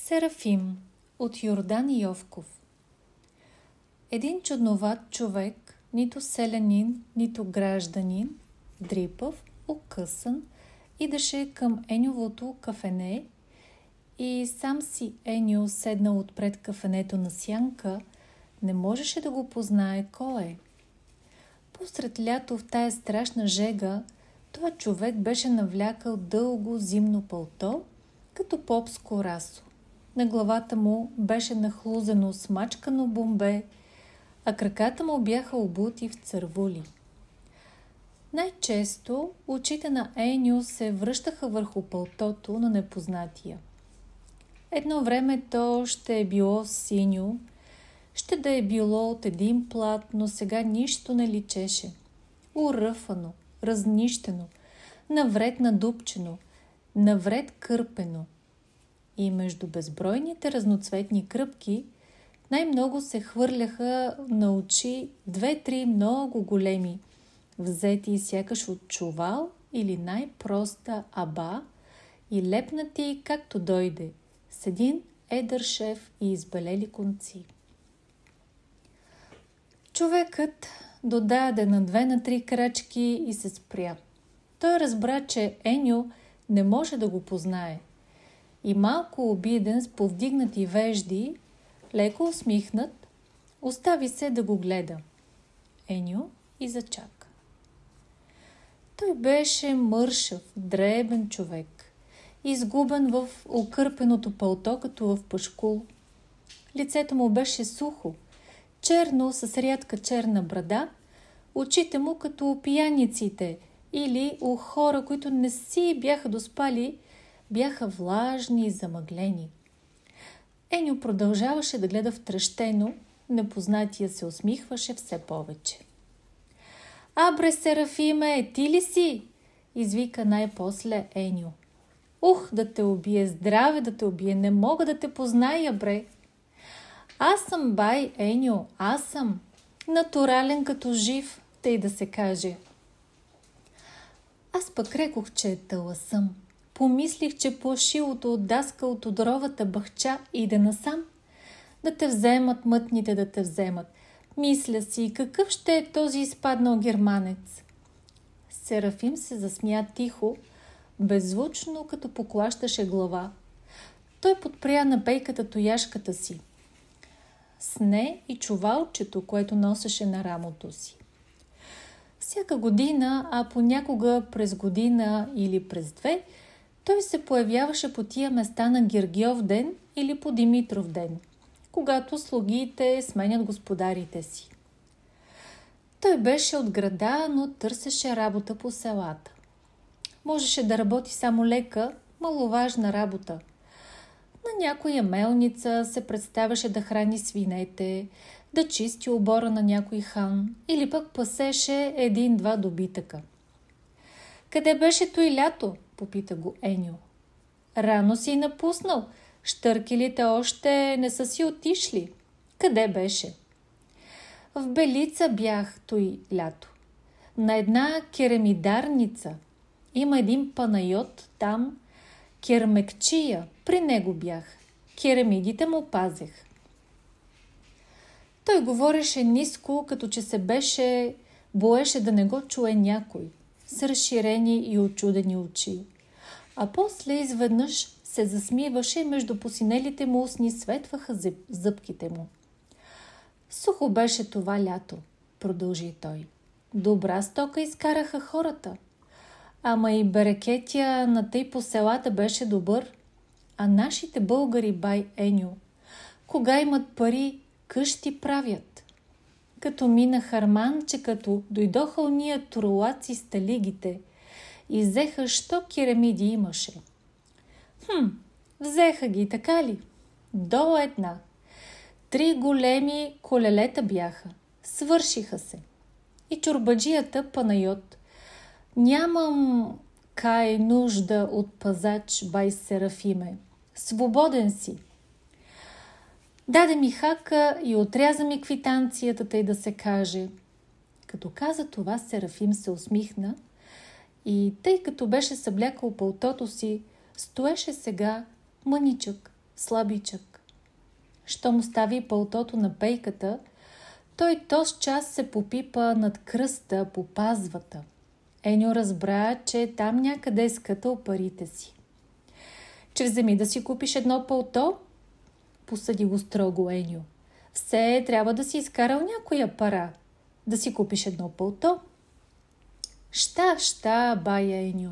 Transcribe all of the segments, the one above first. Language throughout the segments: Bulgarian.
Серафим от Йордан Йовков. Един чудноват човек, нито селянин, нито гражданин, дрипав, окъсан, идеше към Еньовото кафене и сам си Еньо седнал отпред кафенето на сянка, не можеше да го познае кой е. Посред лято в тая страшна жега, този човек беше навлякал дълго зимно палто, като попско расо. На главата му беше нахлузено смачкано бомбе, а краката му бяха обути в цървули. Най-често очите на Еньо се връщаха върху палтото на непознатия. Едно време то ще е било синьо, ще да е било от един плат, но сега нищо не личеше. Уръфано, разнищено, навред надупчено, навред кърпено. И между безбройните разноцветни кръпки най-много се хвърляха на очи 2-3 много големи, взети сякаш от чувал или най-проста аба и лепнати както дойде, с един едър шев и избелели конци. Човекът додаде на 2-3 крачки и се спря. Той разбра, че Еньо не може да го познае. И малко обиден с повдигнати вежди, леко усмихнат, остави се да го гледа. Еньо и зачака. Той беше мършав, дребен човек, изгубен в окърпеното палто, като в пашкул. Лицето му беше сухо, черно с рядка черна брада, очите му като у пияниците или у хора, които не си бяха доспали, бяха влажни и замъглени. Еньо продължаваше да гледа втрещено, непознатия се усмихваше все повече. „Абре, Серафиме, ти ли си?“ извика най-после Еньо. „Ух, да те убие, здраве да те убие, не мога да те позная, бре!“ „Аз съм бай, Еньо, аз съм, натурален като жив, тъй да се каже.“ „Аз пък рекох, че е таласъм. Помислих, че плашилото от даска от Тодоровата бахча иде насам. Да те вземат, мътните да те вземат. Мисля си, какъв ще е този изпаднал германец?“ Серафим се засмя тихо, беззвучно, като поклащаше глава. Той подпря на пейката тояшката си, сне и чувалчето, което носеше на рамото си. Всяка година, а понякога през година или през 2, той се появяваше по тия места на Гергьов ден или по Димитров ден, когато слугите сменят господарите си. Той беше от града, но търсеше работа по селата. Можеше да работи само лека, маловажна работа. На някоя мелница се представяше да храни свинете, да чисти обора на някой хан или пък пасеше 1-2 добитъка. „Къде беше той лято?“ попита го Еньо. „Рано си напуснал. Щъркелите още не са си отишли. Къде беше?“ „В Белица бях той лято. На една керемидарница. Има един панайот там, кермекчия. При него бях. Керамидите му пазех.“ Той говореше ниско, като че се боеше да не го чуе някой, с разширени и очудени очи. А после изведнъж се засмиваше и между посинелите му устни светваха зъбките му. „Сухо беше това лято“, продължи той. „Добра стока изкараха хората. Ама и берекетия на тъй по селата беше добър. А нашите българи, бай Еньо, кога имат пари, къщи правят. Като мина Харманче, като дойдоха уния турулаци с талигите и взеха, що керамиди имаше. Взеха ги, така ли? До една. 3 големи колелета бяха. Свършиха се. И чорбаджията Панайот. Нямам кай нужда от пазач, бай Серафиме. Свободен си. Даде ми хака и отряза ми квитанцията, тъй да се каже.“ Като каза това, Серафим се усмихна и тъй като беше съблякал палтото си, стоеше сега мъничък, слабичък. Щом остави палтото на пейката, той тоз час се попипа над кръста по пазвата. Еньо разбра, че там някъде е скътал парите си. Че вземи да си купиш едно палто? Посъди го строго Еньо. Все трябва да си изкарал някоя пара. Да си купиш едно палто. Ща, бая Еньо.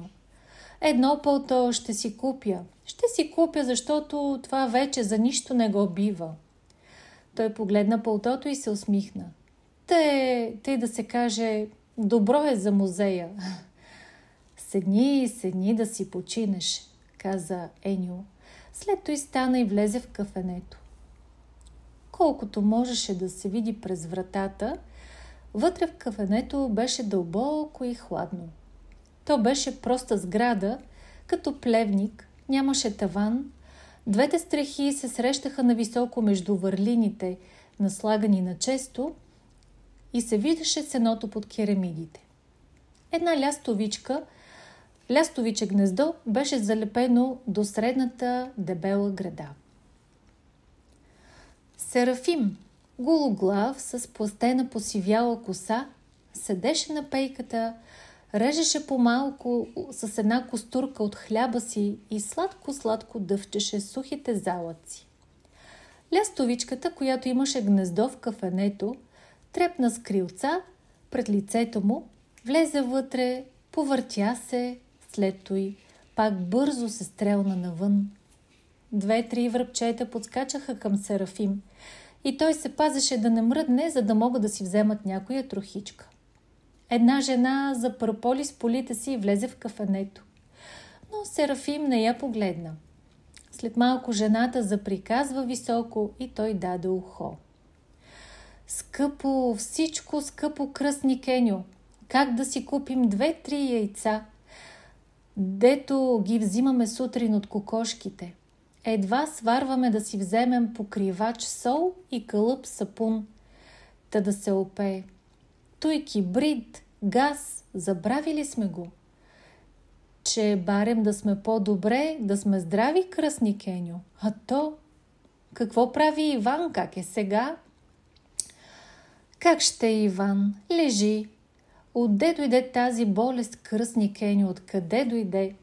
Едно палто ще си купя. Ще си купя, защото това вече за нищо не го бива. Той погледна палтото и се усмихна. Тъй да се каже, добро е за музея. Седни да си починеш, каза Еньо. След той стана и влезе в кафенето. Колкото можеше да се види през вратата, вътре в кафенето беше дълбоко и хладно. То беше проста сграда, като плевник, нямаше таван. Двете стрехи се срещаха нависоко между върлините, наслагани на често, и се виждаше сеното под керамидите. Една лястовиче гнездо беше залепено до средната дебела града. Серафим, гологлав с пластена посивяла коса, седеше на пейката, режеше по-малко с една костурка от хляба си и сладко дъвчеше сухите залъци. Лястовичката, която имаше гнездо в кафенето, трепна с крилца пред лицето му, влезе вътре, повъртя се, след той пак бързо се стрелна навън. 2-3 връбчета подскачаха към Серафим и той се пазеше да не мръдне, за да могат да си вземат някоя трохичка. Една жена запърполи с полите си и влезе в кафенето. Но Серафим не я погледна. След малко жената заприказва високо и той даде ухо. Скъпо, всичко скъпо, кръстник Еньо. Как да си купим 2-3 яйца, дето ги взимаме сутрин от кокошките? Едва сварваме да си вземем покривач сол и кълъп сапун, та да се опее. Той кибрид, газ, забравили сме го. Че барем да сме по-добре, да сме здрави, кръстник Еньо. А то, какво прави Иван, как е сега? Как ще е Иван? Лежи. Отде дойде тази болест, кръстник Еньо? Откъде дойде?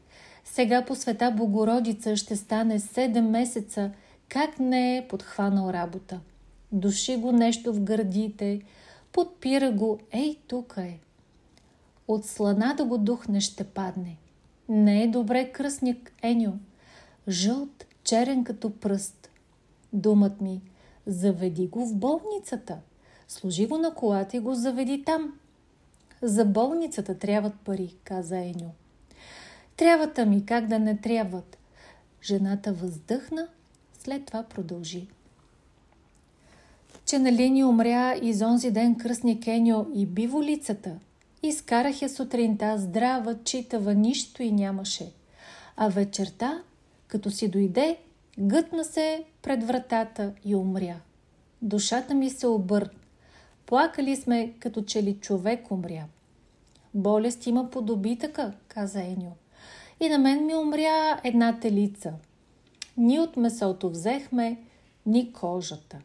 Сега по Света Богородица ще стане 7 месеца. Как не е подхванал работа? Души го нещо в гърдите, подпира го, ей, тук е. От слана да го духне ще падне. Не е добре, кръстник Еньо. Жълт, черен като пръст. Думът ми, заведи го в болницата. Сложи го на колата и го заведи там. За болницата трябват пари, каза Еньо. Трябват ми, как да не трябват. Жената въздъхна, след това продължи. Че нали ни умря из онзи ден кръстник Еньо и биволицата. Изкарах я сутринта, здрава, читава, нищо и нямаше. А вечерта, като си дойде, гътна се пред вратата и умря. Душата ми се обърна. Плакали сме, като че ли човек умря. Болест има по добитъка, каза Еньо. И на мен ми умря една телица. Ни от месото взехме, ни кожата.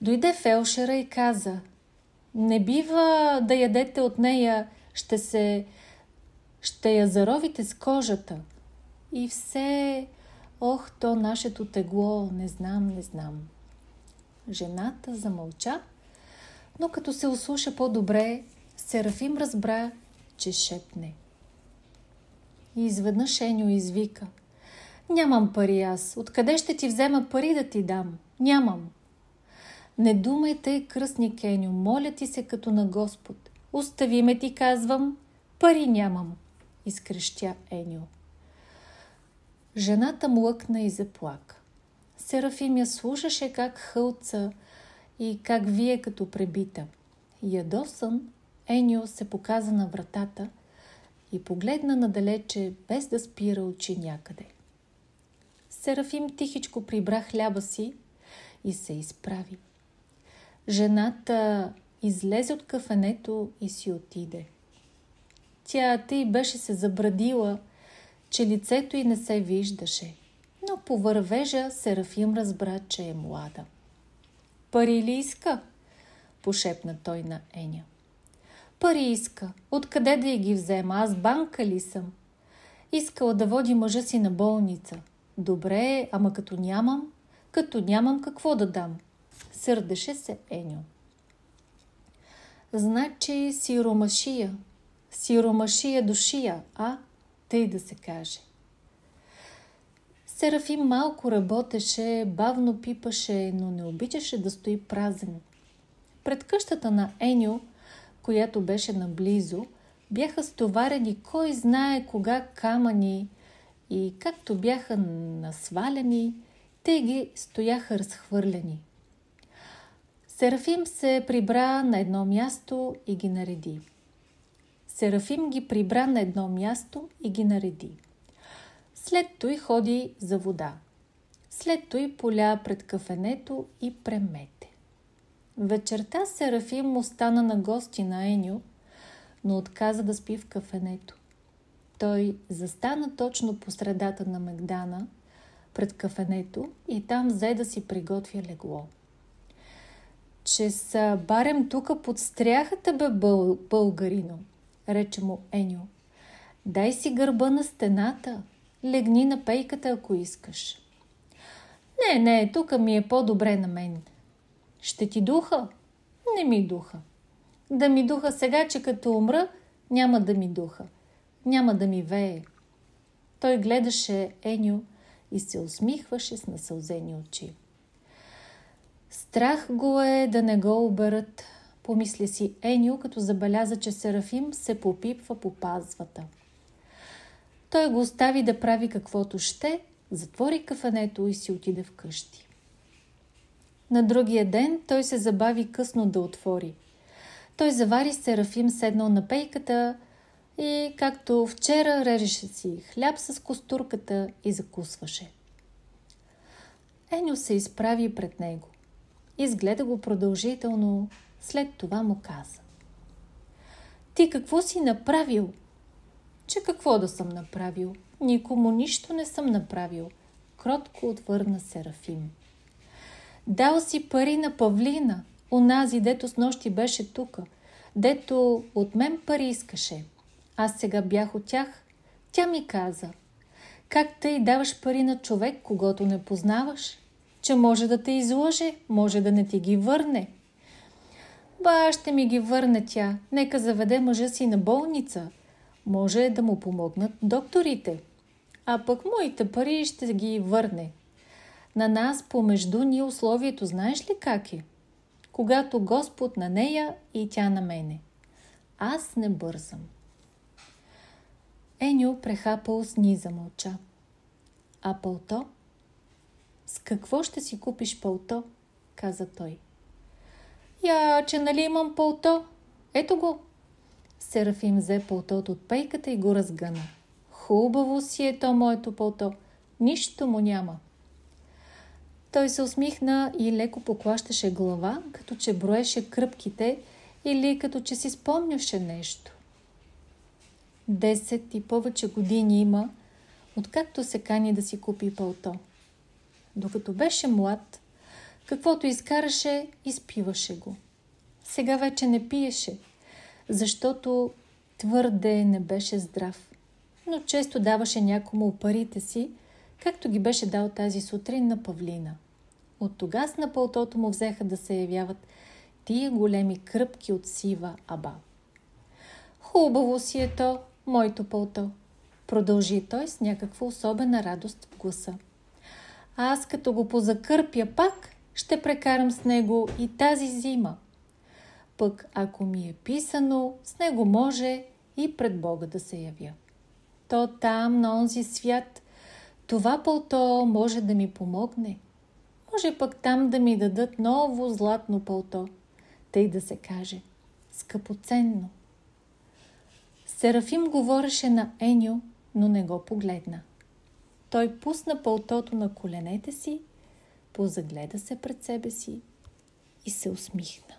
Дойде фелшера и каза: не бива да ядете от нея, ще я заровите с кожата. И все, то нашето тегло, не знам. Жената замълча, но като се услуша по-добре, Серафим разбра, че шепне. И изведнъж Еньо извика: нямам пари аз. Откъде ще ти взема пари да ти дам? Нямам. Не думайте, кръстник Еньо, моля ти се като на Господ. Остави ме, ти казвам, пари нямам, изкрещя Еньо. Жената млъкна и заплака. Серафим я слушаше как хълца и как вие като пребита. Ядосан, Еньо се показа на вратата и погледна надалече, без да спира очи някъде. Серафим тихичко прибра хляба си и се изправи. Жената излезе от кафенето и си отиде. Тя тъй беше се забрадила, че лицето й не се виждаше. Но по вървежа Серафим разбра, че е млада. Пари ли иска? Пошепна той на Еня. Пари иска. Откъде да я ги взема? Аз банка ли съм? Искала да води мъжа си на болница. Добре, ама като нямам какво да дам? Сърдеше се Еньо. Значи сиромашия душия, тъй да се каже. Серафим малко работеше, бавно пипаше, но не обичаше да стои празен. Пред къщата на Еньо, която беше наблизо, бяха стоварени кой знае кога камъни и както бяха насвалени, те ги стояха разхвърлени. Серафим се прибра на едно място и ги нареди. След той ходи за вода. След той поля пред кафенето и премете. Вечерта Серафим остана на гости на Еньо, но отказа да спи в кафенето. Той застана точно по средата на мегдана пред кафенето и там взе да си приготвя легло. Че са барем тука под стряхата, бе, българино, рече му Еньо. Дай си гърба на стената, легни на пейката, ако искаш. Не, тука ми е по-добре на мен. Ще ти духа? Не ми духа. Да ми духа сега, че като умра, няма да ми духа. Няма да ми вее. Той гледаше Еньо и се усмихваше с насълзени очи. Страх го е да не го оберат, помисли си Еньо, като забеляза, че Серафим се попипва по пазвата. Той го остави да прави каквото ще, затвори кафенето и си отиде вкъщи. На другия ден той се забави късно да отвори. Той завари Серафим седнал на пейката и, както вчера, режеше си хляб с костурката и закусваше. Еньо се изправи пред него. Изгледа го продължително, след това му каза. Ти какво си направил? Че какво да съм направил? Никому нищо не съм направил, кротко отвърна Серафим. Дал си пари на Павлина, онази, дето снощи беше тука, дето от мен пари искаше. Аз сега бях от тях. Тя ми каза, как тъй даваш пари на човек, когато не познаваш? Че може да те излъже, може да не ти ги върне. Ще ми ги върне тя. Нека заведе мъжа си на болница. Може да му помогнат докторите. А пък моите пари ще ги върне. На нас помежду ни условието знаеш ли как е? Когато Господ на нея и тя на мене. Аз не бързам. Еньо прехапал сни, замълча. А пълто? С какво ще си купиш пълто? Каза той. Че нали имам пълто? Ето го. Серафим взе пълтото от пейката и го разгъна. Хубаво си е то моето пълто. Нищо му няма. Той се усмихна и леко поклащаше глава, като че броеше кръпките или като че си спомняше нещо. 10 и повече години има, откакто се кани да си купи пълто. Докато беше млад, каквото изкараше, изпиваше го. Сега вече не пиеше, защото твърде не беше здрав. Но често даваше някому парите си, както ги беше дал тази сутрин на Павлина. От тогас на пълтото му взеха да се явяват тия големи кръпки от сива аба. Хубаво си е то, моето пълто, продължи той с някаква особена радост в гласа. Аз като го позакърпя пак, ще прекарам с него и тази зима. Пък ако ми е писано, с него може и пред Бога да се явя. То там, на онзи свят, това пълто може да ми помогне. Може пък там да ми дадат ново златно пълто, тъй да се каже, скъпоценно. Серафим говореше на Еньо, но не го погледна. Той пусна пълтото на коленете си, позагледа се пред себе си и се усмихна.